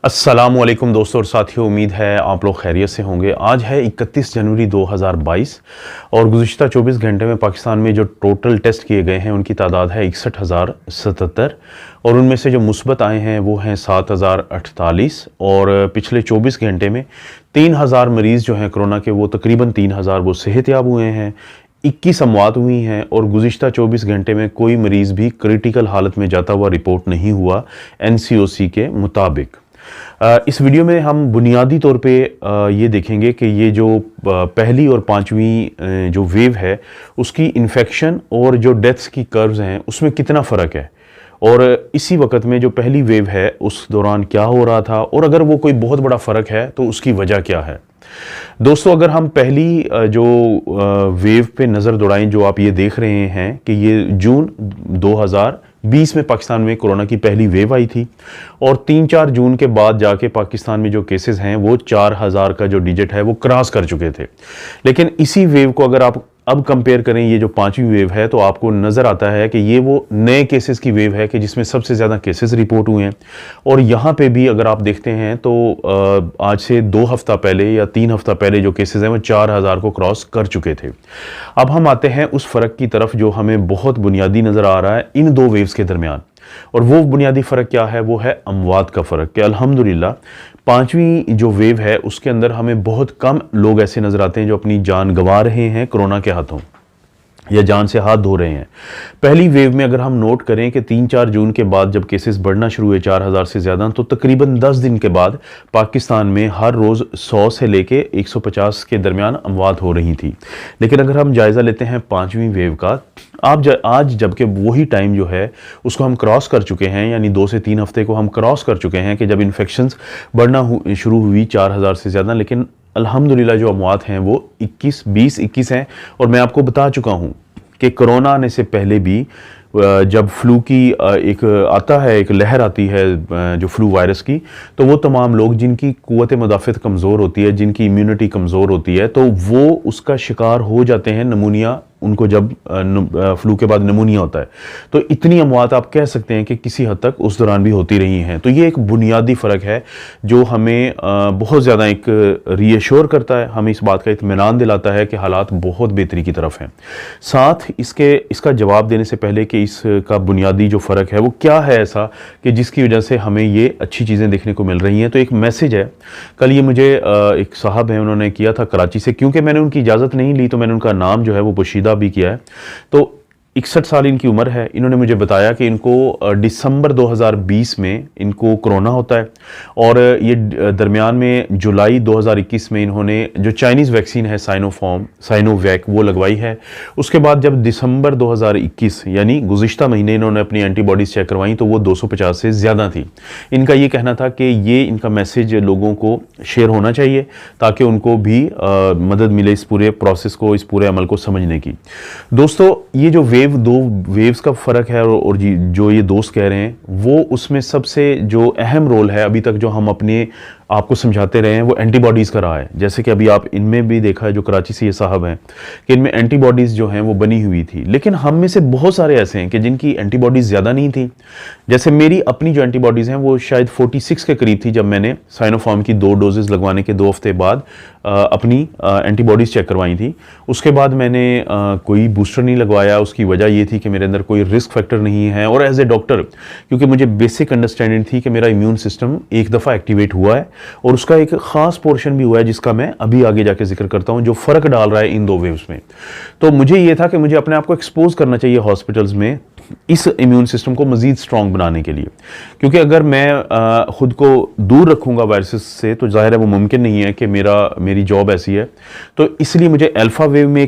अस्सलामुअलैकुम दोस्तों और साथियों, उम्मीद है आप लोग खैरियत से होंगे। आज है 31 जनवरी 2022 और गुज़िश्ता 24 घंटे में पाकिस्तान में जो टोटल टेस्ट किए गए हैं उनकी तादाद है 61,077 और उनमें से जो मुस्बत आए हैं वो हैं 7,048 और पिछले 24 घंटे में 3,000 मरीज़ जो हैं कोरोना के वो तकरीबन 3,000 वो सेहतयाब हुए हैं। 21 अमवात हुई हैं और गुज़िश्ता 24 घंटे में कोई मरीज़ भी क्रिटिकल हालत में जाता हुआ रिपोर्ट नहीं हुआ NCOC के मुताबिक। इस वीडियो में हम बुनियादी तौर पे ये देखेंगे कि ये जो पहली और पांचवी जो वेव है उसकी इन्फेक्शन और जो डेथ्स की कर्व्स हैं उसमें कितना फ़र्क है और इसी वक्त में जो पहली वेव है उस दौरान क्या हो रहा था और अगर वो कोई बहुत बड़ा फ़र्क है तो उसकी वजह क्या है। दोस्तों, अगर हम पहली जो वेव पे नज़र दौड़ाएं, जो आप ये देख रहे हैं कि ये जून 2020 में पाकिस्तान में कोरोना की पहली वेव आई थी और 3-4 जून के बाद जाके पाकिस्तान में जो केसेस हैं वो 4,000 का जो डिजिट है वो क्रॉस कर चुके थे। लेकिन इसी वेव को अगर आप अब कंपेयर करें ये जो पांचवी वेव है तो आपको नज़र आता है कि ये वो नए केसेस की वेव है कि जिसमें सबसे ज़्यादा केसेस रिपोर्ट हुए हैं। और यहाँ पे भी अगर आप देखते हैं तो आज से 2 हफ्ता पहले या 3 हफ्ता पहले जो केसेस हैं वो 4,000 को क्रॉस कर चुके थे। अब हम आते हैं उस फ़र्क की तरफ जो हमें बहुत बुनियादी नज़र आ रहा है इन दो वेव्स के दरमियान, और वो बुनियादी फ़र्क क्या है? वो है अमवात का फ़र्क। कि अल्हम्दुलिल्लाह पांचवी जो वेव है उसके अंदर हमें बहुत कम लोग ऐसे नज़र आते हैं जो अपनी जान गंवा रहे हैं कोरोना के हाथों या जान से हाथ धो रहे हैं। पहली वेव में अगर हम नोट करें कि 3-4 जून के बाद जब केसेस बढ़ना शुरू हुए 4,000 से ज़्यादा, तो तकरीबन 10 दिन के बाद पाकिस्तान में हर रोज़ 100 से लेके 150 के दरमियान अमवात हो रही थी। लेकिन अगर हम जायज़ा लेते हैं पांचवी वेव का, आज जबकि वही टाइम जो है उसको हम क्रॉस कर चुके हैं, यानी 2 से 3 हफ्ते को हम क्रॉस कर चुके हैं कि जब इन्फेक्शंस बढ़ना शुरू हुई 4,000 से ज़्यादा, लेकिन अल्हम्दुलिल्लाह जो अमवात हैं वो 21 हैं। और मैं आपको बता चुका हूँ कि कोरोना आने से पहले भी जब फ्लू की एक लहर आती है जो फ्लू वायरस की, तो वो तमाम लोग जिनकी कुव्वत मुदाफ़त कमज़ोर होती है, जिनकी इम्यूनिटी कमज़ोर होती है, तो वो उसका शिकार हो जाते हैं। नमूनिया उनको जब फ्लू के बाद नमूनिया होता है तो इतनी अमवात आप कह सकते हैं कि किसी हद तक उस दौरान भी होती रही हैं। तो ये एक बुनियादी फ़र्क है जो हमें बहुत ज़्यादा एक रीअश्योर करता है, हमें इस बात का इत्मीनान दिलाता है कि हालात बहुत बेहतरी की तरफ हैं। साथ इसका जवाब देने से पहले कि इसका बुनियादी जो फ़र्क है वो क्या है ऐसा कि जिसकी वजह से हमें ये अच्छी चीज़ें देखने को मिल रही हैं, तो एक मैसेज है। कल ये मुझे एक साहब हैं, उन्होंने किया था कराची से, क्योंकि मैंने उनकी इजाज़त नहीं ली तो मैंने उनका नाम जो है वो पोशीदा भी किया है। तो 61 साल इनकी उम्र है। इन्होंने मुझे बताया कि इनको दिसंबर 2020 में इनको कोरोना होता है और ये दरमियान में जुलाई 2021 में इन्होंने जो चाइनीज़ वैक्सीन है साइनोवैक वो लगवाई है। उसके बाद जब दिसंबर 2021 यानी गुज़िश्ता महीने इन्होंने अपनी एंटीबॉडीज़ चेक करवाई तो वो 250 से ज़्यादा थी। इनका ये कहना था कि ये इनका मैसेज लोगों को शेयर होना चाहिए ताकि उनको भी मदद मिले इस पूरे प्रोसेस को, इस पूरे अमल को समझने की। दोस्तों, ये जो दो वेव्स का फ़र्क है और जो ये दोस्त कह रहे हैं वो उसमें सबसे जो अहम रोल है अभी तक जो हम अपने आपको समझाते रहे हैं वो एंटीबॉडीज़ का रहा है। जैसे कि अभी आप इनमें भी देखा है, जो कराची से ये साहब हैं, कि इनमें एंटीबॉडीज़ जो हैं वो बनी हुई थी। लेकिन हम में से बहुत सारे ऐसे हैं कि जिनकी एंटीबॉडीज़ ज़्यादा नहीं थी। जैसे मेरी अपनी जो एंटीबॉडीज़ हैं वो शायद 46 के करीब थी जब मैंने साइनोफार्म की 2 डोजेज़ लगवाने के 2 हफ्ते बाद अपनी एंटीबॉडीज़ चेक करवाई थी। उसके बाद मैंने कोई बूस्टर नहीं लगवाया। उसकी वजह ये थी कि मेरे अंदर कोई रिस्क फैक्टर नहीं है और एज ए डॉक्टर क्योंकि मुझे बेसिक अंडरस्टैंडिंग थी कि मेरा इम्यून सिस्टम एक दफ़ा एक्टिवेट हुआ है और उसका एक ख़ास पोर्शन भी हुआ है जिसका मैं अभी आगे जाके जिक्र करता हूं, जो फ़र्क डाल रहा है इन दो वेव्स में। तो मुझे ये था कि मुझे अपने आप को एक्सपोज करना चाहिए हॉस्पिटल्स में इस इम्यून सिस्टम को मज़ीद स्ट्रॉन्ग बनाने के लिए, क्योंकि अगर मैं ख़ुद को दूर रखूँगा वायरसेस से तो ज़ाहिर है वो मुमकिन नहीं है कि मेरी जॉब ऐसी है। तो इसलिए मुझे अल्फ़ा वेव में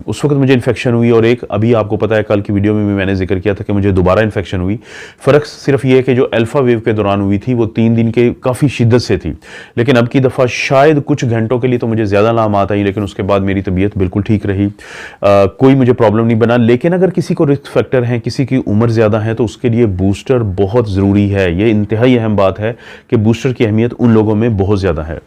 उस वक्त मुझे इन्फेक्शन हुई और एक अभी आपको पता है कल की वीडियो में भी मैंने जिक्र किया था कि मुझे दोबारा इन्फेक्शन हुई। फ़र्क सिर्फ ये है कि जो अल्फ़ा वेव के दौरान हुई थी वो 3 दिन के काफ़ी शिद्दत से थी, लेकिन अब की दफ़ा शायद कुछ घंटों के लिए तो मुझे ज़्यादा लामात आई, लेकिन उसके बाद मेरी तबीयत बिल्कुल ठीक रही, कोई मुझे प्रॉब्लम नहीं बना। लेकिन अगर किसी को रिस्क फैक्टर हैं, किसी की उम्र ज़्यादा है, तो उसके लिए बूस्टर बहुत ज़रूरी है। ये इंतहाई अहम बात है कि बूस्टर की अहमियत उन लोगों में बहुत ज़्यादा है।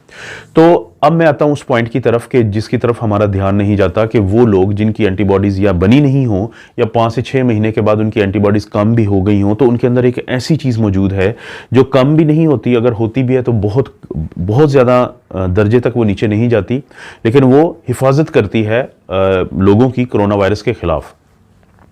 तो अब मैं आता हूं उस पॉइंट की तरफ कि जिसकी तरफ हमारा ध्यान नहीं जाता, कि वो लोग जिनकी एंटीबॉडीज़ या बनी नहीं हो या 5 से 6 महीने के बाद उनकी एंटीबॉडीज़ कम भी हो गई हों, तो उनके अंदर एक ऐसी चीज़ मौजूद है जो कम भी नहीं होती, अगर होती भी है तो बहुत बहुत ज़्यादा दर्जे तक वो नीचे नहीं जाती, लेकिन वो हिफाजत करती है लोगों की कोरोना वायरस के खिलाफ।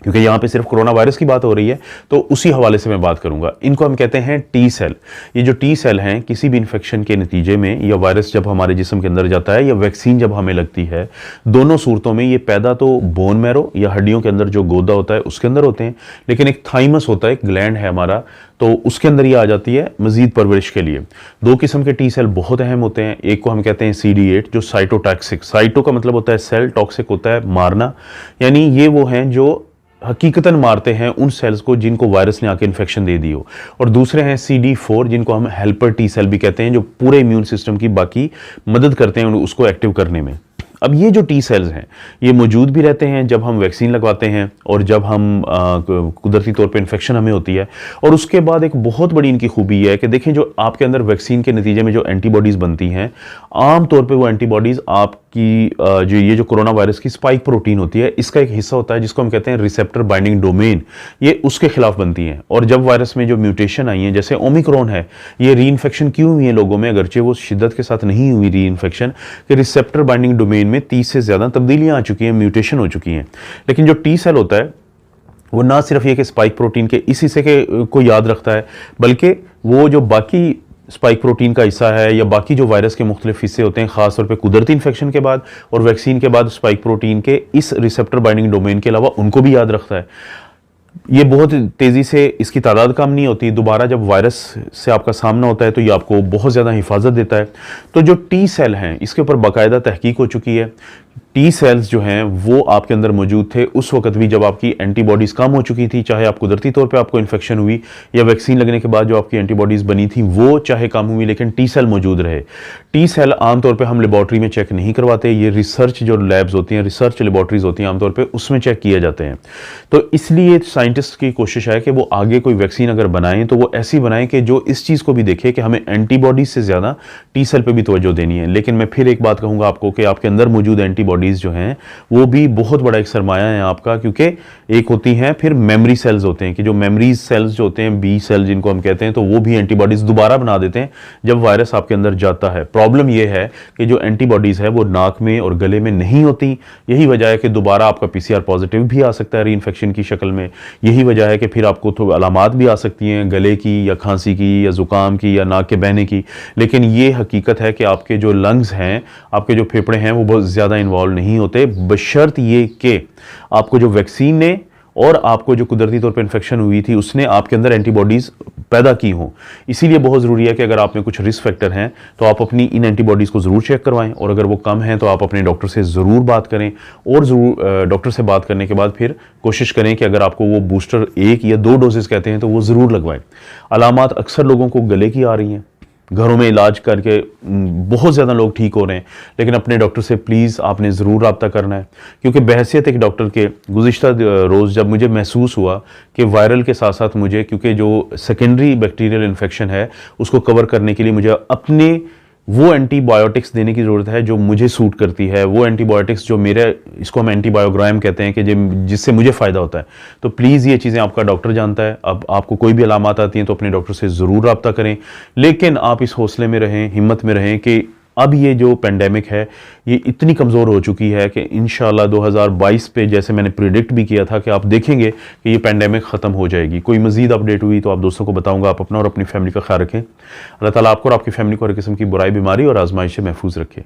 क्योंकि यहाँ पे सिर्फ कोरोना वायरस की बात हो रही है, तो उसी हवाले से मैं बात करूंगा। इनको हम कहते हैं टी सेल। ये जो टी सेल हैं, किसी भी इन्फेक्शन के नतीजे में, या वायरस जब हमारे जिस्म के अंदर जाता है या वैक्सीन जब हमें लगती है, दोनों सूरतों में ये पैदा तो बोन मैरो या हड्डियों के अंदर जो गोदा होता है उसके अंदर होते हैं, लेकिन एक थाइमस होता है, एक ग्लैंड है हमारा, तो उसके अंदर ये आ जाती है मजीद परवरिश के लिए। दो किस्म के टी सेल बहुत अहम होते हैं। एक को हम कहते हैं CD8, जो साइटोटॉक्सिक, साइटो का मतलब होता है सेल, टॉक्सिक होता है मारना, यानी ये वो हैं जो हकीकतन मारते हैं उन सेल्स को जिनको वायरस ने आके इन्फेक्शन दे दी हो। और दूसरे हैं CD4, जिनको हम हेल्पर टी सेल भी कहते हैं, जो पूरे इम्यून सिस्टम की बाकी मदद करते हैं उसको एक्टिव करने में। अब ये जो टी सेल्स हैं, ये मौजूद भी रहते हैं जब हम वैक्सीन लगवाते हैं और जब हम कुदरती तौर पे इन्फेक्शन हमें होती है। और उसके बाद एक बहुत बड़ी इनकी खूबी है कि देखें, जो आपके अंदर वैक्सीन के नतीजे में जो एंटीबॉडीज़ बनती हैं, आम तौर पे वो एंटीबॉडीज़ आपकी जो कोरोना वायरस की स्पाइक प्रोटीन होती है, इसका एक हिस्सा होता है जिसको हम कहते हैं रिसेप्टर बाइंडिंग डोमेन, ये उसके खिलाफ बनती हैं। और जब वायरस में जो म्यूटेशन आई है, जैसे ओमिक्रॉन है, ये री इन्फेक्शन क्यों हुई है लोगों में, अगरचे वो शिद्दत के साथ नहीं हुई री इन्फेक्शन, कि रिसेप्टर बाइंडिंग डोमेन में 30 से ज़्यादा तब्दीलियां आ चुकी हैं, म्यूटेशन हो चुकी हैं। लेकिन जो टी सेल होता है, वो ना सिर्फ ये कि स्पाइक प्रोटीन के इस हिस्से के को याद रखता है, बल्कि वो जो बाकी स्पाइक प्रोटीन का हिस्सा है या बाकी जो वायरस के मुख्तलिफ हिस्से होते हैं, खासतौर पे कुदरती इन्फेक्शन के बाद और वैक्सीन के बाद स्पाइक प्रोटीन के इस रिसेप्टर बाइंडिंग डोमेन के अलावा उनको भी याद रखता है। ये बहुत तेज़ी से इसकी तादाद कम नहीं होती, दोबारा जब वायरस से आपका सामना होता है तो ये आपको बहुत ज़्यादा हिफाजत देता है। तो जो टी सेल हैं, इसके ऊपर बाकायदा तहकीक हो चुकी है। टी सेल्स जो हैं वो आपके अंदर मौजूद थे उस वक्त भी जब आपकी एंटीबॉडीज़ कम हो चुकी थी, चाहे आप कुदरती तौर पे आपको इन्फेक्शन हुई या वैक्सीन लगने के बाद जो आपकी एंटीबॉडीज़ बनी थी वो चाहे कम हुई, लेकिन टी सेल मौजूद रहे। टी सेल आमतौर पे हम लेबॉर्ट्री में चेक नहीं करवाते, ये रिसर्च जो लैब्स होती हैं, रिसर्च लेबॉर्ट्रीज होती हैं आमतौर पर, उसमें चेक किए जाते हैं। तो इसलिए साइंटिस्ट की कोशिश है कि वो आगे कोई वैक्सीन अगर बनाएं तो वो ऐसी बनाएं कि जो इस चीज़ को भी देखे कि हमें एंटीबॉडीज़ से ज़्यादा टी सेल पे भी तवज्जो देनी है। लेकिन मैं फिर एक बात कहूँगा आपको कि आपके अंदर मौजूद एंटीबॉडीज़ जो हैं वो भी बहुत बड़ा एक सरमाया है आपका, क्योंकि एक होती हैं फिर मेमोरी सेल्स होते हैं, कि जो मेमोरीज सेल्स जो होते हैं, बी सेल जिनको हम कहते हैं, तो वो भी एंटीबॉडीज़ दोबारा बना देते हैं जब वायरस आपके अंदर जाता है। प्रॉब्लम ये है कि जो एंटीबॉडीज़ है वो नाक में और गले में नहीं होती। यही वजह है कि दोबारा आपका PCR पॉजिटिव भी आ सकता है री इन्फेक्शन की शक्ल में। यही वजह है कि फिर आपको तो अलामात भी आ सकती हैं गले की या खांसी की या ज़ुकाम की या नाक के बहने की। लेकिन ये हकीकत है कि आपके जो लंग्स हैं, आपके जो फेफड़े हैं, वो बहुत ज़्यादा इन्वॉल्व नहीं होते, बशर्त ये कि आपको जो वैक्सीन ने और आपको जो कुदरती तौर पर इन्फेक्शन हुई थी उसने आपके अंदर एंटीबॉडीज़ पैदा की हों। इसीलिए बहुत ज़रूरी है कि अगर आप में कुछ रिस्क फैक्टर हैं तो आप अपनी इन एंटीबॉडीज़ को ज़रूर चेक करवाएं, और अगर वो कम हैं तो आप अपने डॉक्टर से ज़रूर बात करें, और ज़रूर डॉक्टर से बात करने के बाद फिर कोशिश करें कि अगर आपको वो बूस्टर 1 या 2 डोजेज़ कहते हैं तो वो ज़रूर लगवाएं। अलामात अक्सर लोगों को गले की आ रही हैं, घरों में इलाज करके बहुत ज़्यादा लोग ठीक हो रहे हैं, लेकिन अपने डॉक्टर से प्लीज़ आपने ज़रूर रब्ता करना है। क्योंकि बहैसियत एक डॉक्टर के गुज़िश्ता रोज़ जब मुझे महसूस हुआ कि वायरल के साथ साथ मुझे, क्योंकि जो सेकेंडरी बैक्टीरियल इन्फेक्शन है उसको कवर करने के लिए मुझे अपने वो एंटीबायोटिक्स देने की ज़रूरत है जो मुझे सूट करती है, वो एंटीबायोटिक्स जो मेरे, इसको हम एंटीबायोग्राम कहते हैं, कि जिससे मुझे फ़ायदा होता है। तो प्लीज़ ये चीज़ें आपका डॉक्टर जानता है। अब आपको कोई भी अलामात आती हैं तो अपने डॉक्टर से ज़रूर रब्ता करें, लेकिन आप इस हौसले में रहें, हिम्मत में रहें कि अब ये जो पेंडेमिक है ये इतनी कमज़ोर हो चुकी है कि इंशाल्लाह 2022 पे, जैसे मैंने प्रिडिक्ट भी किया था, कि आप देखेंगे कि ये पेंडेमिक ख़त्म हो जाएगी। कोई मज़ीद अपडेट हुई तो आप दोस्तों को बताऊंगा। आप अपना और अपनी फैमिली का ख्याल रखें। अल्लाह ताला आपको और आपकी फैमिली को हर किस्म की बुराई, बीमारी और आजमाइश से महफूज रखे।